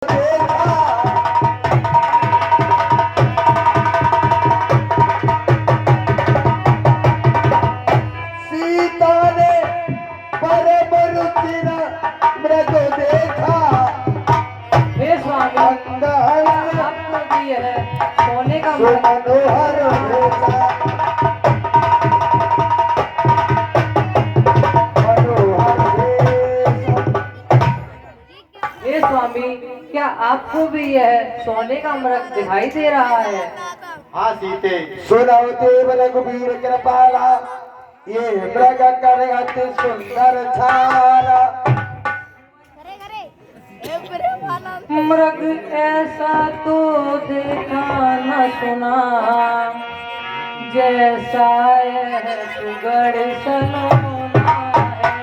सीता ने परम रुचिर मृग देखा। हे स्वामी, आपको भी है सोने का मनोहर भेजा, मनोहर भेजा। हे स्वामी, क्या आपको भी यह सोने का मृग दिखाई दे रहा है? हाँ सीते, सुनौ देव रघुबीर कृपाला, ये मृग कर अति सुंदर छाला। मृग ऐसा तो देखा न सुना, जैसा यह सुगढ़ सलोना है।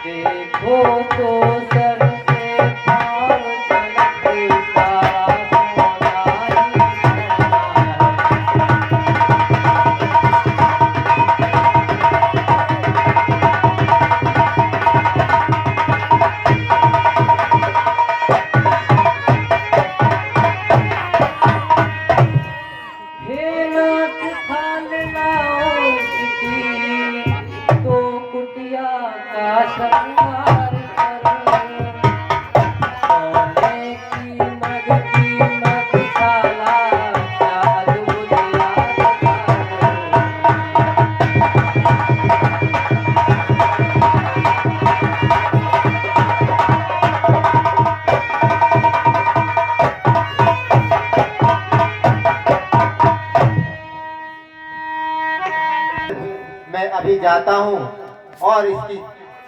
देखो तो सर से पाँव तक सारा सोना ही सोना है। हे नाथ थाल लाओ सिटी, तो कुटिया का श्रृंगार करो। सोने की मधुशाला, क्या अद्भुत यादगार। मैं अभी जाता हूँ और इसकी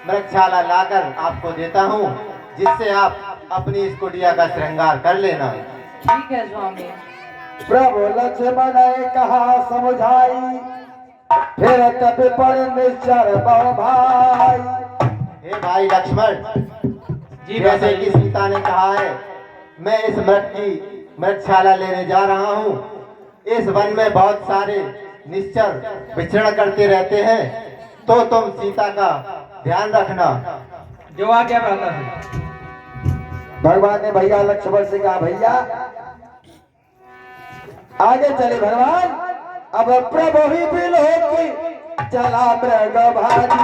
मृगशाला लाकर आपको देता हूँ, जिससे आप अपनी इस कुटिया का श्रृंगार कर लेना। ठीक है स्वामी। प्रभु लक्ष्मण ने कहा समझाई, फिर तब पर निश्चर बहु भाई। हे भाई लक्ष्मण जी, जैसे कि सीता ने कहा है, मैं इस मृगशाला लेने जा रहा हूँ। इस वन में बहुत सारे निश्चर विचरण करते रहते हैं, तो तुम सीता का ध्यान रखना। जो आज्ञा प्राप्त है। भगवान ने भैया लक्ष्मण से कहा, भैया आगे चले भगवान। अब प्रभु ही बिल होती चला मृग भाजी।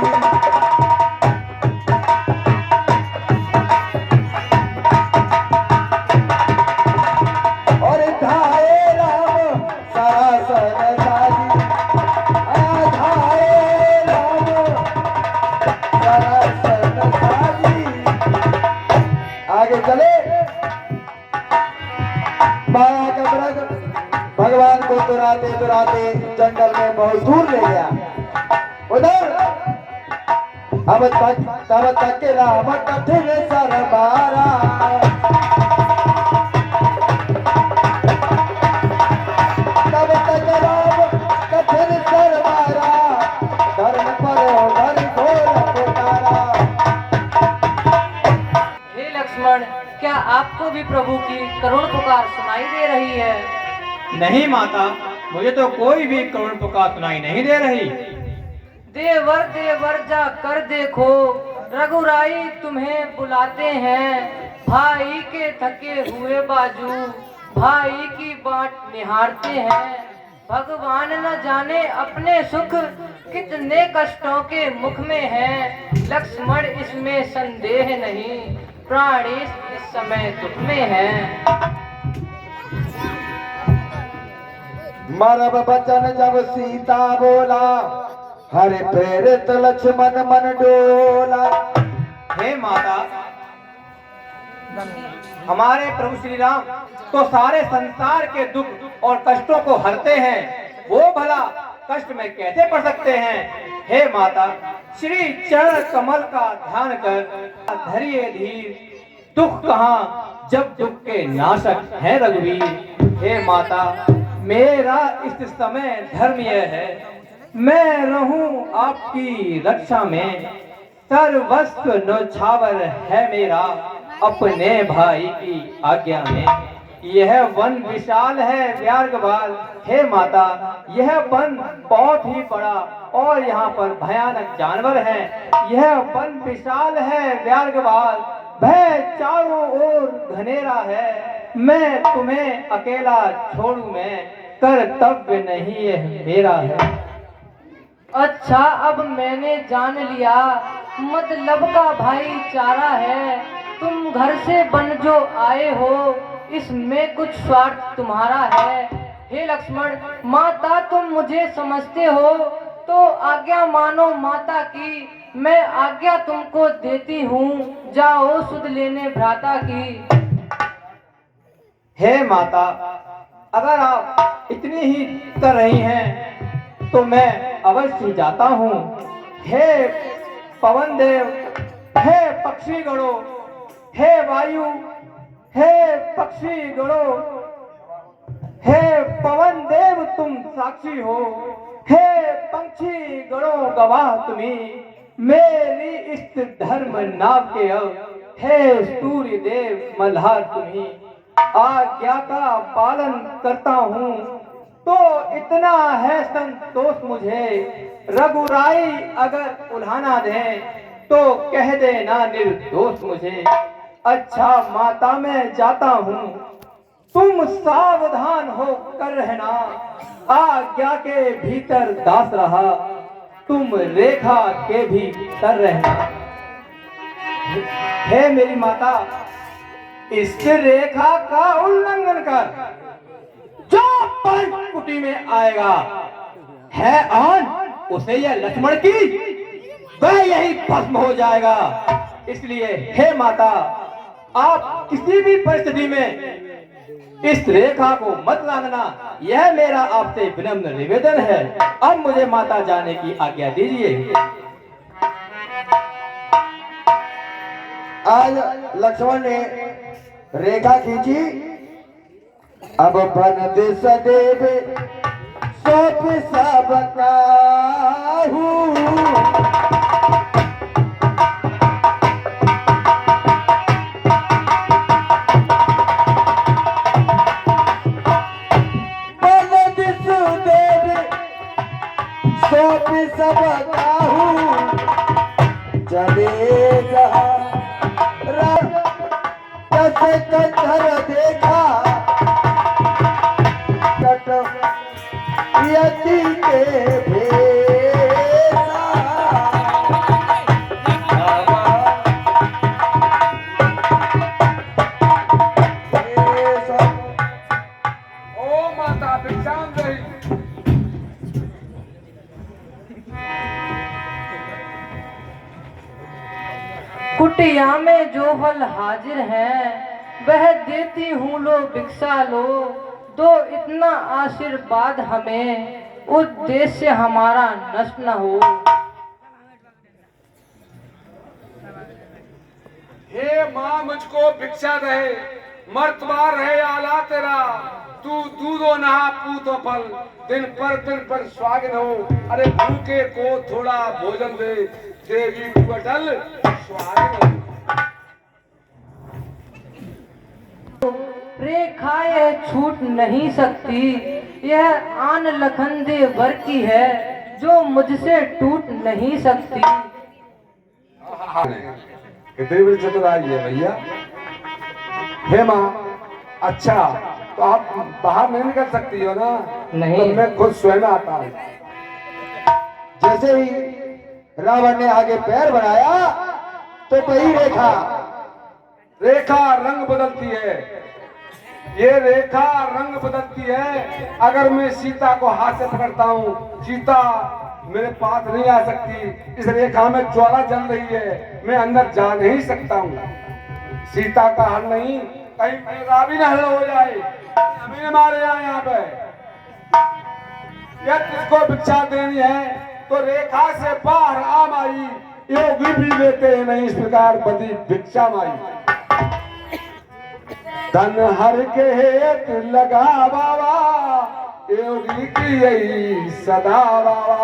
और धाये राम सरासन साजी, धाये राम सरासन साजी। आगे चले। माया का मृग भगवान को दुराते दुराते जंगल में बहुत दूर ले गया। उधर अब तक के राम कठिन सर मारा। तब तक राम कठिन सर मारा, धर्म पर धर घोर पुकारा। हे लक्ष्मण, क्या आपको भी प्रभु की करुण पुकार सुनाई दे रही है? नहीं माता, मुझे तो कोई भी करुण पुकार सुनाई नहीं दे रही। देवर देवर जा कर देखो, रघुराई तुम्हें बुलाते हैं। भाई के थके हुए बाजू भाई की बाट निहारते हैं। भगवान न जाने अपने सुख कितने कष्टों के मुख में है। लक्ष्मण इसमें संदेह नहीं, प्राणी इस समय दुख में है। मरब बचन जब सीता बोला, हरे प्रेरित लक्ष्मण मन डोला। हे माता, हमारे प्रभु श्री राम तो सारे संसार के दुख और कष्टों को हरते हैं, वो भला कष्ट में कैसे पड़ सकते हैं। हे माता, श्री चरण कमल का ध्यान कर धरिए धीर, दुख कहाँ जब दुख के नाशक है रघुवीर। हे माता, मेरा इस समय धर्म यह है, मैं रहूं आपकी रक्षा में। सर्वस्व न्यौछावर है मेरा अपने भाई की आज्ञा में। यह वन विशाल है व्यार्गवाल। हे माता, यह वन बहुत ही बड़ा और यहाँ पर भयानक जानवर हैं। यह वन विशाल है व्यार्गवाल, वह चारों ओर घनेरा है। मैं तुम्हें अकेला छोड़ूं मैं, कर्तव्य नहीं यह मेरा है। अच्छा, अब मैंने जान लिया मतलब का भाईचारा है। तुम घर से बन जो आए हो, इसमें कुछ स्वार्थ तुम्हारा है। हे लक्ष्मण, माता तुम मुझे समझते हो तो आज्ञा मानो माता की। मैं आज्ञा तुमको देती हूँ, जाओ सुध लेने भ्राता की। हे माता, अगर आप इतनी ही कर रही हैं तो मैं अवश्य जाता हूँ। हे पवन देव, हे पक्षी गणों, हे वायु, हे पक्षी गणों, हे पवन देव तुम साक्षी हो, हे पंछी गणों गवाह तुम्ही। मेरी इष्ट धर्म नाव के अब, हे सूर्य देव मल्हार तुम्ही। आज्ञा का पालन करता हूँ तो इतना है संतोष मुझे। रघुराई अगर उल्हाना दे तो कह देना निर्दोष मुझे। अच्छा माता, मैं जाता हूँ, तुम सावधान हो कर रहना। आज्ञा के भीतर दास रहा, तुम रेखा के भीतर रहना। हे मेरी माता, इस रेखा का उल्लंघन कर जो पंचकुटी में आएगा है आन, उसे यह लक्ष्मण की वह यही भस्म हो जाएगा। इसलिए हे माता, आप किसी भी परिस्थिति में इस रेखा को मत लांघना, यह मेरा आपसे विनम्र निवेदन है। अब मुझे माता जाने की आज्ञा दीजिए। आज लक्ष्मण ने रेखा खींची। अब बन दिस देव सौंप सब काहू। बन दिस देव सौंप सब काहू। चले जहाँ कधर देखा कट यति के भेसा। ओ माता भिक्षाम दही। कुटिया में जो फल हाजिर है वह देती हूँ, लो भिक्षा लो। दो इतना आशीर्वाद हमें, उद्देश्य हमारा नष्ट न हो। हे माँ, मुझको भिक्षा दे, मर्तबार रहे आला तेरा। तू दूधो नहा पूतो फल, दिन पर स्वागन हो। अरे भूखे को थोड़ा भोजन दे, देवी तू अटल स्वागन हो। रेखा ये छूट नहीं सकती, यह आन लखन देवर की है जो मुझसे टूट नहीं सकती। कितनी बड़ी चतुराई है भैया। हे माँ, अच्छा तो आप बाहर नहीं निकल सकती हो ना? नहीं। तो मैं खुद स्वयं आता हूँ। जैसे ही रावण ने आगे पैर बढ़ाया तो वही रेखा रेखा रंग बदलती है। ये रेखा रंग बदलती है। अगर मैं सीता को हाथ से पकड़ता हूँ, सीता मेरे पास नहीं आ सकती। इस रेखा में ज्वाला जल रही है, मैं अंदर जा नहीं सकता हूँ। सीता का हल नहीं, कहीं मेरा भी न हल हो जाए, हमें मारे यहाँ पे। यह किसको भिक्षा देनी है तो रेखा से बाहर आ माई। योगी भी लेते हैं नहीं इस प्रकार बदी भिक्षा माई। धन हर के हेत लगा बाबा, योगी की यही सदा बाबा।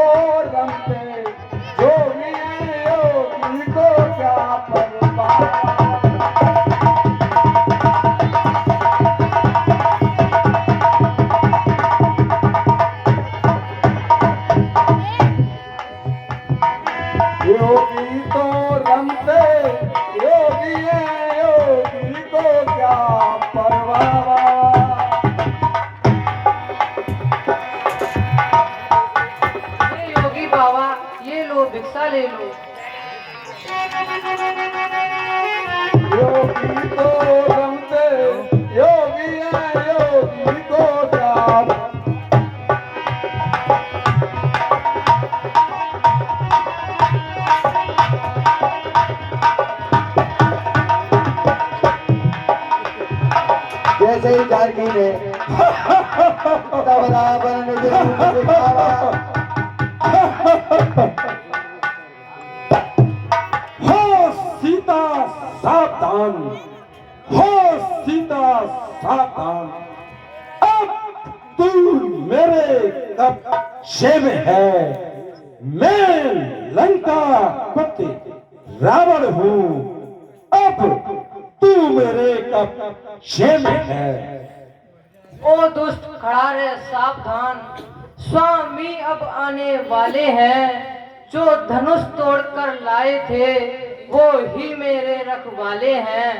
तो रमते जोगी योगी को क्या परवाह। योगी तो रमते योगी है योगी को क्या परवाह। ये योगी बाबा, ये लो भिक्षा ले लो। योगी तो रमते योगी है योगी को क्या। जैसे ही जानकी ने तब रावण ने जो रूप दिखावा, हो सीता सावधान, हो सीता सावधान, अब तू मेरे कब्जे में है। मैं लंका पति रावण हूँ, अब तू मेरे कब्जे में है। ओ दुष्ट खड़ा रहे सावधान, स्वामी अब आने वाले हैं। जो धनुष तोड़कर लाए थे वो ही मेरे रखवाले हैं।